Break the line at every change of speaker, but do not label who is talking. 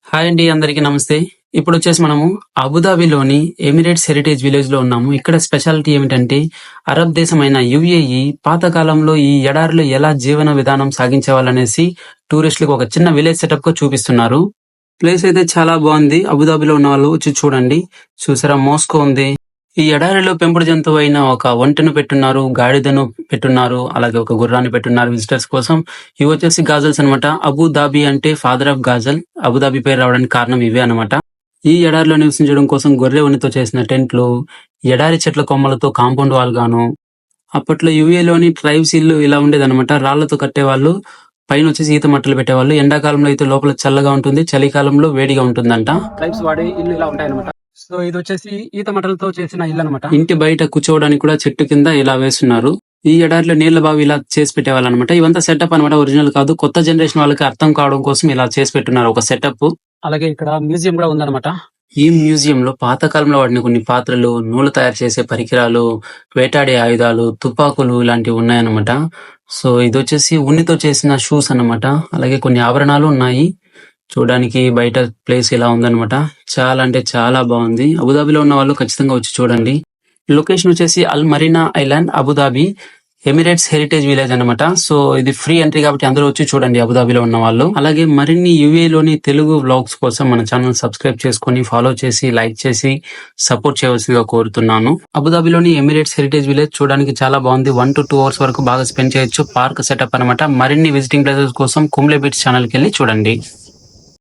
Hi అండి, అందరికీ నమస్తే. ఇప్పుడొచ్చేసి మనము అబుదాబిలోని ఎమిరేట్స్ హెరిటేజ్ విలేజ్‌లో ఉన్నాము. ఇక్కడ స్పెషాలిటీ ఏమిటంటే, అరబ్ దేశమైన యూఏఈ పాతకాలంలో ఈ ఎడారిలో ఎలా జీవన విధానం సాగించేవాళ్ళనేసి టూరిస్టులకు ఒక చిన్న విలేజ్ సెటప్‌గా చూపిస్తున్నారు. ప్లేస్ అయితే చాలా బాగుంది. అబుదాబిలో ఉన్నవాళ్ళు వచ్చి చూడండి. చూసారా, మోస్కో ఉంది. ఈ ఎడారిలో పెంపుడు జంతువైన ఒక ఒంటెను పెట్టున్నారు, గాడిదను పెట్టున్నారు, అలాగే ఒక గుర్రాన్ని పెట్టున్నారు విజిటర్స్ కోసం. ఇవి వచ్చేసి గాజల్స్ అన్నమాట. అబుదాబి అంటే ఫాదర్ ఆఫ్ గాజల్. అబుదాబి పేరు రావడానికి కారణం ఇవే అన్నమాట. ఈ ఎడారిలో నివసించడం కోసం గొర్రె ఉన్నితో చేసిన టెంట్లు, ఎడారి చెట్ల కొమ్మలతో కాంపౌండ్ వాల్ గాను, అప్పట్లో యుఏలోని ట్రైబ్స్ ఇల్లు ఇలా ఉండేదన్నమాట. రాళ్లతో కట్టేవాళ్ళు, పైన వచ్చేసి ఈత మట్టలు పెట్టేవాళ్ళు. ఎండాకాలంలో అయితే లోపల చల్లగా ఉంటుంది, చలికాలంలో వేడిగా ఉంటుందంట. ట్రైబ్స్ వాడే ఇల్లు ఇలా ఉంటాయన్నమాట. సో ఇది వచ్చేసి ఈత మట్టలతో చేసిన ఇల్లు అనమాట. ఇంటి బయట కూర్చోవడానికి కూడా చెట్టు కింద ఇలా వేస్తున్నారు. ఈ ఎడారిలో నీళ్ల బావి ఇలా చేసి పెట్టేవాళ్ళు అనమాట. ఇవంతా సెటప్ అనమాట, ఒరిజినల్ కాదు. కొత్త జనరేషన్ వాళ్ళకి అర్థం కావడం కోసం ఇలా చేసి పెట్టున్నారు ఒక సెటప్. అలాగే ఇక్కడ మ్యూజియం కూడా ఉందన్నమాట. ఈ మ్యూజియం లో పాతకాలంలో వాడిన కొన్ని పాత్రలు, నూలు తయారు చేసే పరికరాలు, వేటాడే ఆయుధాలు, తుపాకులు ఇలాంటివి ఉన్నాయన్నమాట. సో ఇది వచ్చేసి ఉన్నితో చేసిన షూస్ అన్నమాట. అలాగే కొన్ని ఆభరణాలు ఉన్నాయి. చూడడానికి బయట ప్లేస్ ఇలా ఉందన్నమాట. చాలా అంటే చాలా బాగుంది. అబుదాబిలో ఉన్న వాళ్ళు ఖచ్చితంగా వచ్చి చూడండి. లొకేషన్ వచ్చేసి Al Marina Island, Abu Dhabi, Emirates Heritage Village అన్నమాట. సో ఇది ఫ్రీ ఎంట్రీ కాబట్టి అందరూ వచ్చి చూడండి అబుదాబిలో ఉన్న వాళ్ళు. అలాగే మరిన్ని యుఏలోని తెలుగు వ్లాగ్స్ కోసం మన ఛానల్ సబ్స్క్రైబ్ చేసుకొని ఫాలో చేసి లైక్ చేసి సపోర్ట్ చేయవలసిందిగా కోరుతున్నాను. అబుదాబిలోని ఎమిరేట్స్ హెరిటేజ్ విలేజ్ చూడడానికి చాలా బాగుంది. 1 to 2 hours వరకు బాగా స్పెండ్ చేయొచ్చు. పార్క్ సెటప్ అన్నమాట. మరిన్ని విజిటింగ్ ప్లేసెస్ కోసం కుమ్లే బీచ్ ఛానల్కి వెళ్ళి చూడండి.